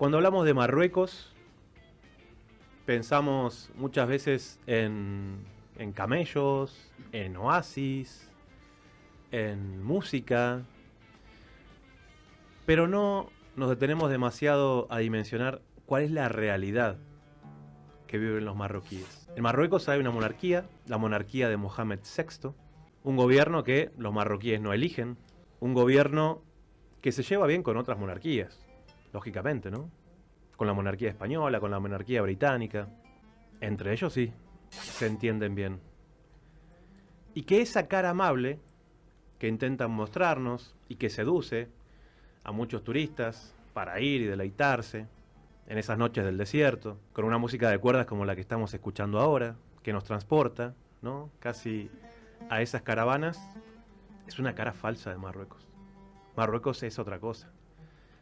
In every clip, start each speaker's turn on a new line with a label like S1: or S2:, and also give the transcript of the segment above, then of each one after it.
S1: Cuando hablamos de Marruecos, pensamos muchas veces en camellos, en oasis, en música, pero no nos detenemos demasiado a dimensionar cuál es la realidad que viven los marroquíes. En Marruecos hay una monarquía, la monarquía de Mohamed VI, un gobierno que los marroquíes no eligen, un gobierno que se lleva bien con otras monarquías, lógicamente, ¿no? Con la monarquía española, con la monarquía británica. Entre ellos sí, se entienden bien. Y que esa cara amable que intentan mostrarnos y que seduce a muchos turistas para ir y deleitarse en esas noches del desierto, con una música de cuerdas como la que estamos escuchando ahora, que nos transporta, ¿no?, casi a esas caravanas, es una cara falsa de Marruecos. Marruecos es otra cosa.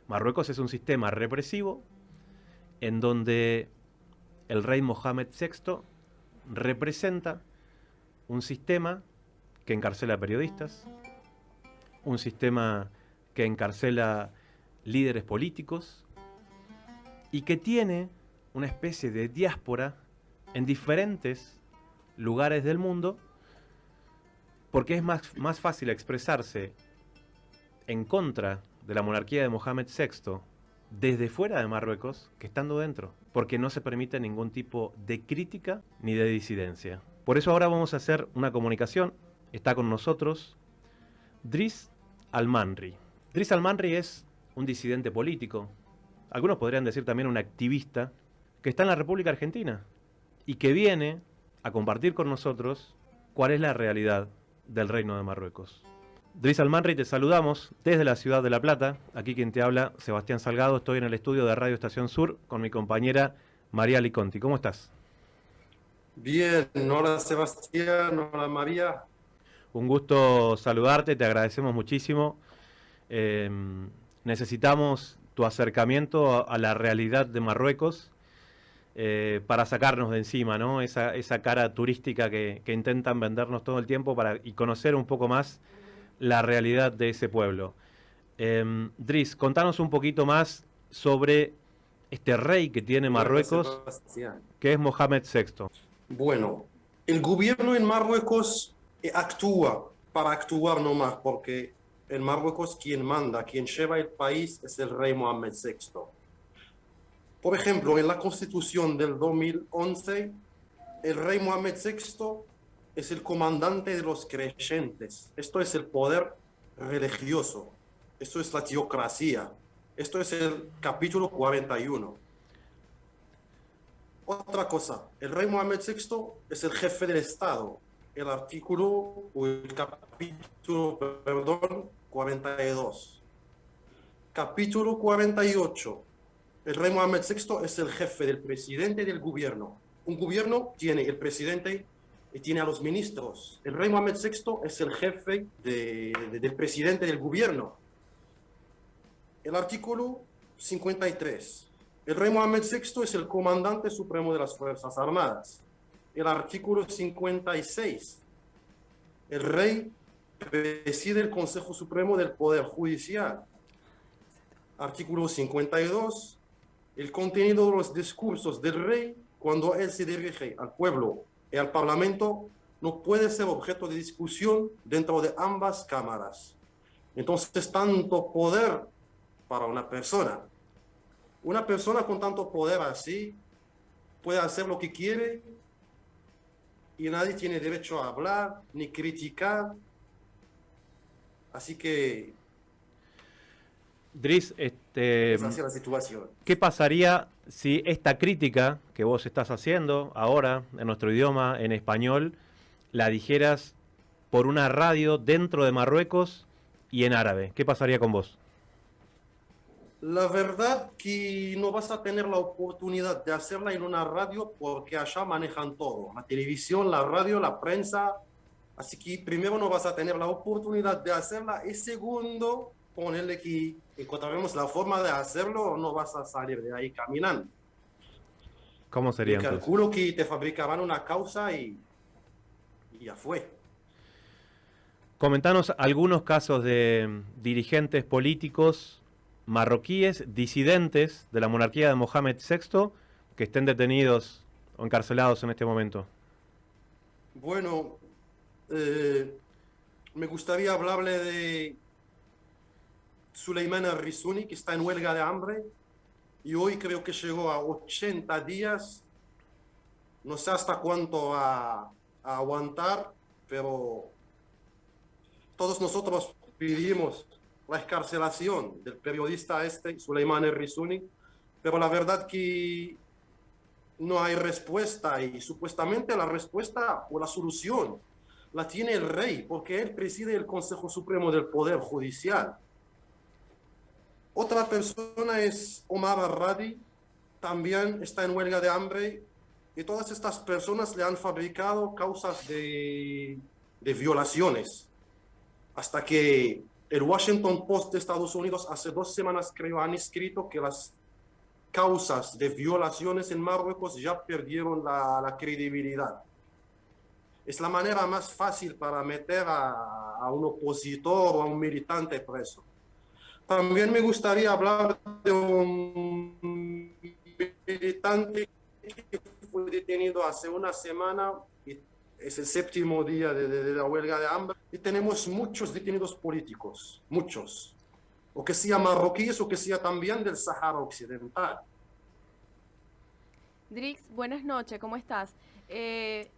S1: Marruecos es un sistema represivo en donde el rey Mohamed VI representa un sistema que encarcela periodistas, un sistema que encarcela líderes políticos y que tiene una especie de diáspora en diferentes lugares del mundo, porque es más fácil expresarse en contra de la monarquía de Mohamed VI desde fuera de Marruecos que estando dentro, porque no se permite ningún tipo de crítica ni de disidencia. Por eso ahora vamos a hacer una comunicación. Está con nosotros Driss Al-Manri. Driss Al-Manri es un disidente político, algunos podrían decir también un activista, que está en la República Argentina y que viene a compartir con nosotros cuál es la realidad del Reino de Marruecos. Driss Al-Manri, te saludamos desde la ciudad de La Plata. Aquí quien te habla, Sebastián Salgado. Estoy en el estudio de Radio Estación Sur con mi compañera María Liconti. ¿Cómo estás?
S2: Bien, hola Sebastián, hola María.
S1: Un gusto saludarte, te agradecemos muchísimo. Necesitamos tu acercamiento a la realidad de Marruecos para sacarnos de encima, ¿no?, esa cara turística que intentan vendernos todo el tiempo y conocer un poco más la realidad de ese pueblo. Driss, contanos un poquito más sobre este rey que tiene Marruecos, que es Mohamed VI.
S2: Bueno, el gobierno en Marruecos actúa para actuar nomás, porque en Marruecos quien manda, quien lleva el país es el rey Mohamed VI. Por ejemplo, en la Constitución del 2011, el rey Mohamed VI es el comandante de los creyentes. Esto es el poder religioso. Esto es la teocracia. Esto es el capítulo 41. Otra cosa, el rey Mohamed VI es el jefe del Estado. El artículo o el capítulo, perdón, 42. Capítulo 48. El rey Mohamed VI es el jefe del presidente del gobierno. Un gobierno tiene el presidente y tiene a los ministros. El rey Mohamed VI es el jefe del presidente del gobierno. El artículo 53. El rey Mohamed VI es el comandante supremo de las Fuerzas Armadas. El artículo 56. El rey preside el Consejo Supremo del Poder Judicial. Artículo 52. El contenido de los discursos del rey cuando él se dirige al pueblo y al parlamento no puede ser objeto de discusión dentro de ambas cámaras. Entonces, tanto poder para una persona con tanto poder así puede hacer lo que quiere y nadie tiene derecho a hablar ni criticar. Así que
S1: Driss,
S2: es así la situación.
S1: ¿Qué pasaría si esta crítica que vos estás haciendo ahora en nuestro idioma, en español, la dijeras por una radio dentro de Marruecos y en árabe? ¿Qué pasaría con vos?
S2: La verdad que no vas a tener la oportunidad de hacerla en una radio porque allá manejan todo, la televisión, la radio, la prensa. Así que primero no vas a tener la oportunidad de hacerla y segundo, ponerle que encontraremos la forma de hacerlo, no vas a salir de ahí caminando.
S1: ¿Cómo sería
S2: Yo
S1: entonces?
S2: calculo que te fabricaban una causa y ya fue.
S1: Comentanos algunos casos de dirigentes políticos marroquíes disidentes de la monarquía de Mohamed VI que estén detenidos o encarcelados en este momento?
S2: Bueno, me gustaría hablarle de Suleiman al-Risuni, que está en huelga de hambre y hoy creo que llegó a 80 días. No sé hasta cuánto va a aguantar, pero todos nosotros pedimos la excarcelación del periodista Suleiman al-Risuni, pero la verdad que no hay respuesta y supuestamente la respuesta o la solución la tiene el rey, porque él preside el Consejo Supremo del Poder Judicial. Otra persona es Omar al-Radi, también está en huelga de hambre y todas estas personas le han fabricado causas de violaciones. Hasta que el Washington Post de Estados Unidos hace 2 semanas creo han escrito que las causas de violaciones en Marruecos ya perdieron la credibilidad. Es la manera más fácil para meter a un opositor o a un militante preso. También me gustaría hablar de un militante que fue detenido hace una semana y es el 7º día de la huelga de hambre. Y tenemos muchos detenidos políticos, muchos. O que sea marroquíes o que sea también del Sahara Occidental.
S3: Drix, buenas noches, ¿cómo estás?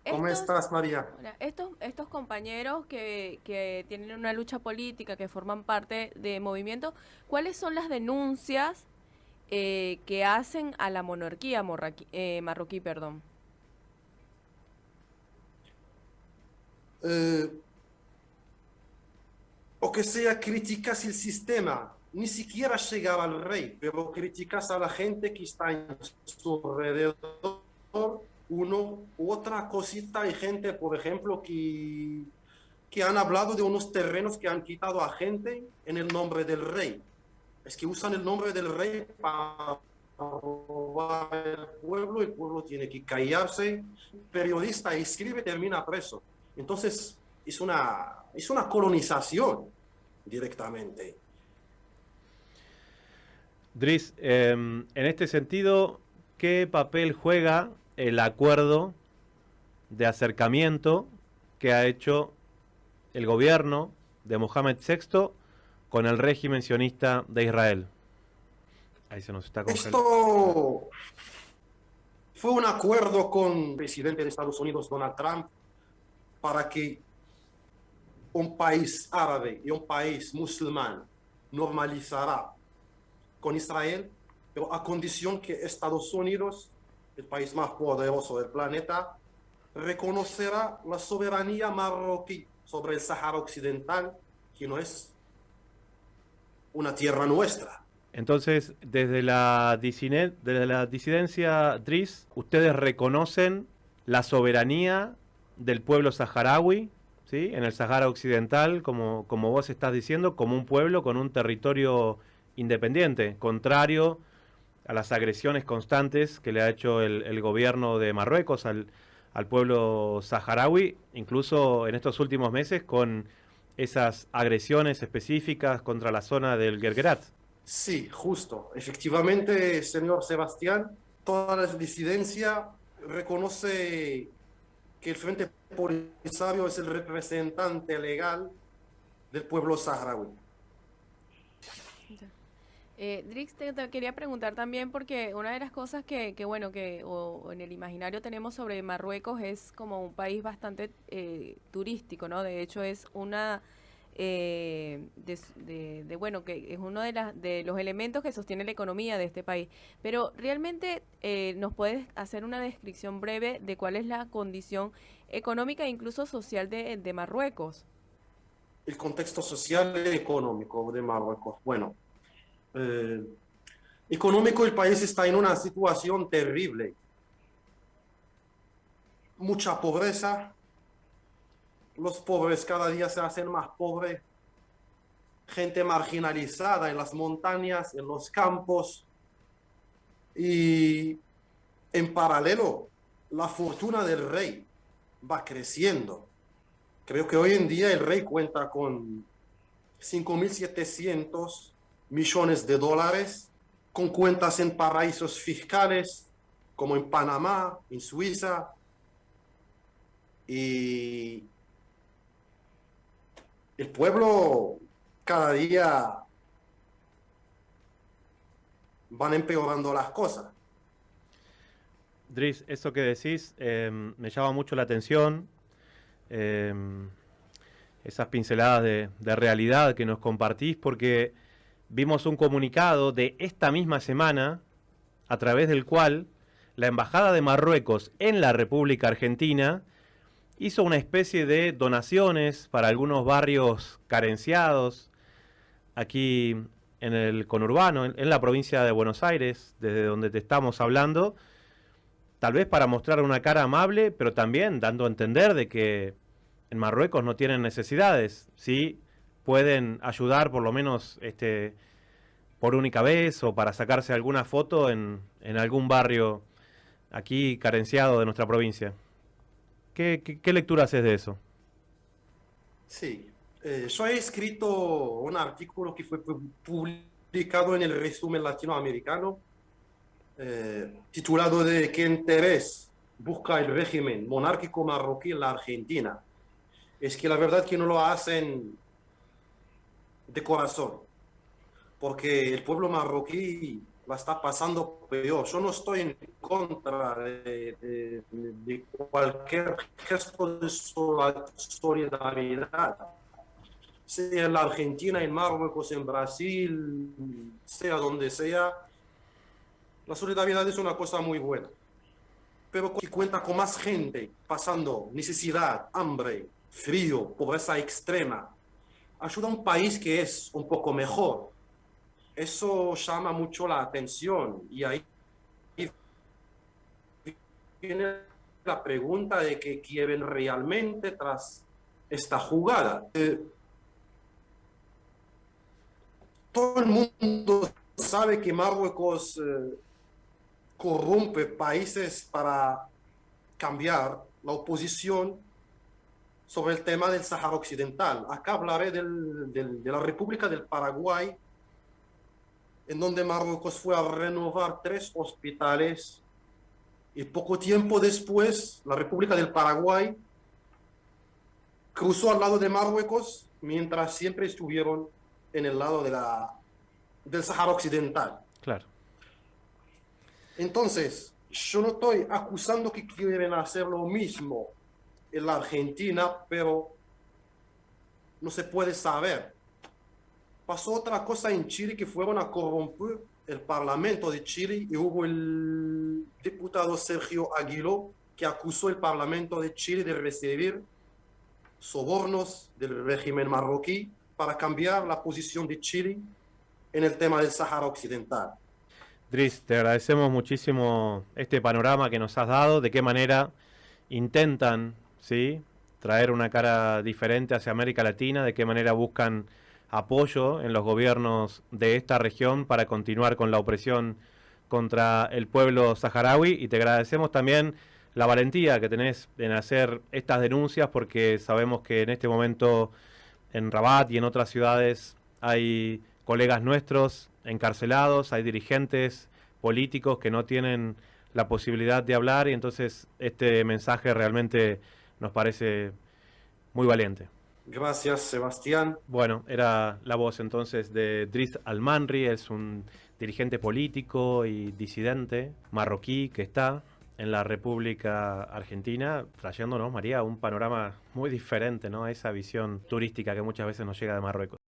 S2: ¿Cómo estás, María?
S3: Estos compañeros que tienen una lucha política, que forman parte de movimiento, ¿cuáles son las denuncias que hacen a la monarquía marroquí? Perdón.
S2: O que sea, criticas el sistema, ni siquiera llegar al rey, pero criticas a la gente que está en su alrededor, uno u otra cosita. Hay gente, por ejemplo, que han hablado de unos terrenos que han quitado a gente en el nombre del rey. Es que usan el nombre del rey para robar el pueblo tiene que callarse. El periodista escribe, termina preso. Entonces, es una colonización directamente.
S1: Driss, en este sentido, ¿qué papel juega el acuerdo de acercamiento que ha hecho el gobierno de Mohamed VI con el régimen sionista de Israel? Ahí se nos está congelando.
S2: Esto fue un acuerdo con el presidente de Estados Unidos, Donald Trump, para que un país árabe y un país musulmán normalizará con Israel, pero a condición que Estados Unidos, el país más poderoso del planeta, reconocerá la soberanía marroquí sobre el Sahara Occidental, que no es una tierra nuestra.
S1: Entonces, desde la disidencia, Driss, ¿ustedes reconocen la soberanía del pueblo saharaui, ¿sí?, en el Sahara Occidental, como vos estás diciendo, como un pueblo con un territorio independiente, contrario a las agresiones constantes que le ha hecho el gobierno de Marruecos al pueblo saharaui, incluso en estos últimos meses con esas agresiones específicas contra la zona del Guerguerat?
S2: Sí, justo. Efectivamente, señor Sebastián, toda la disidencia reconoce que el Frente Polisario es el representante legal del pueblo saharaui.
S3: Drix, te quería preguntar también, porque una de las cosas que en el imaginario tenemos sobre Marruecos es como un país bastante turístico, ¿no? De hecho, es una que es uno de los elementos que sostiene la economía de este país. Pero realmente nos puedes hacer una descripción breve de cuál es la condición económica e incluso social de Marruecos.
S2: El contexto social y económico de Marruecos. Bueno, económico, el país está en una situación terrible. Mucha pobreza. Los pobres cada día se hacen más pobres. Gente marginalizada en las montañas, en los campos. Y en paralelo, la fortuna del rey va creciendo. Creo que hoy en día el rey cuenta con 5.700 millones de dólares, con cuentas en paraísos fiscales, como en Panamá, en Suiza, y el pueblo cada día van empeorando las cosas.
S1: Dries, eso que decís me llama mucho la atención. eh, Esas pinceladas de realidad que nos compartís, porque vimos un comunicado de esta misma semana a través del cual la Embajada de Marruecos en la República Argentina hizo una especie de donaciones para algunos barrios carenciados aquí en el conurbano, en la provincia de Buenos Aires, desde donde te estamos hablando, tal vez para mostrar una cara amable, pero también dando a entender de que en Marruecos no tienen necesidades, sí pueden ayudar por lo menos por única vez o para sacarse alguna foto en algún barrio aquí carenciado de nuestra provincia. ¿Qué lectura haces de eso?
S2: Sí, yo he escrito un artículo que fue publicado en el resumen latinoamericano, titulado de ¿Qué interés busca el régimen monárquico marroquí en la Argentina? Es que la verdad que no lo hacen de corazón, porque el pueblo marroquí la está pasando peor. Yo no estoy en contra de cualquier gesto de solidaridad, sea en la Argentina, en Marruecos, en Brasil, sea donde sea. La solidaridad es una cosa muy buena, pero si cuenta con más gente pasando necesidad, hambre, frío, pobreza extrema, ayuda a un país que es un poco mejor. Eso llama mucho la atención y ahí viene la pregunta de qué quieren realmente tras esta jugada. Todo el mundo sabe que Marruecos corrompe países para cambiar la oposición sobre el tema del Sáhara Occidental. Acá hablaré de la República del Paraguay, en donde Marruecos fue a renovar 3 hospitales y poco tiempo después la República del Paraguay cruzó al lado de Marruecos mientras siempre estuvieron en el lado del Sáhara Occidental.
S1: Claro.
S2: Entonces, yo no estoy acusando que quieren hacer lo mismo en la Argentina, pero no se puede saber. Pasó otra cosa en Chile, que fueron a corromper el Parlamento de Chile y hubo el diputado Sergio Aguiló que acusó el Parlamento de Chile de recibir sobornos del régimen marroquí para cambiar la posición de Chile en el tema del Sáhara Occidental.
S1: Dries, te agradecemos muchísimo este panorama que nos has dado, de qué manera intentan, ¿sí?, traer una cara diferente hacia América Latina, de qué manera buscan apoyo en los gobiernos de esta región para continuar con la opresión contra el pueblo saharaui, y te agradecemos también la valentía que tenés en hacer estas denuncias, porque sabemos que en este momento en Rabat y en otras ciudades hay colegas nuestros encarcelados, hay dirigentes políticos que no tienen la posibilidad de hablar, y entonces este mensaje realmente nos parece muy valiente.
S2: Gracias, Sebastián.
S1: Bueno, era la voz entonces de Dries Al-Manri, es un dirigente político y disidente marroquí que está en la República Argentina, trayéndonos, María, un panorama muy diferente, ¿no?, a esa visión turística que muchas veces nos llega de Marruecos.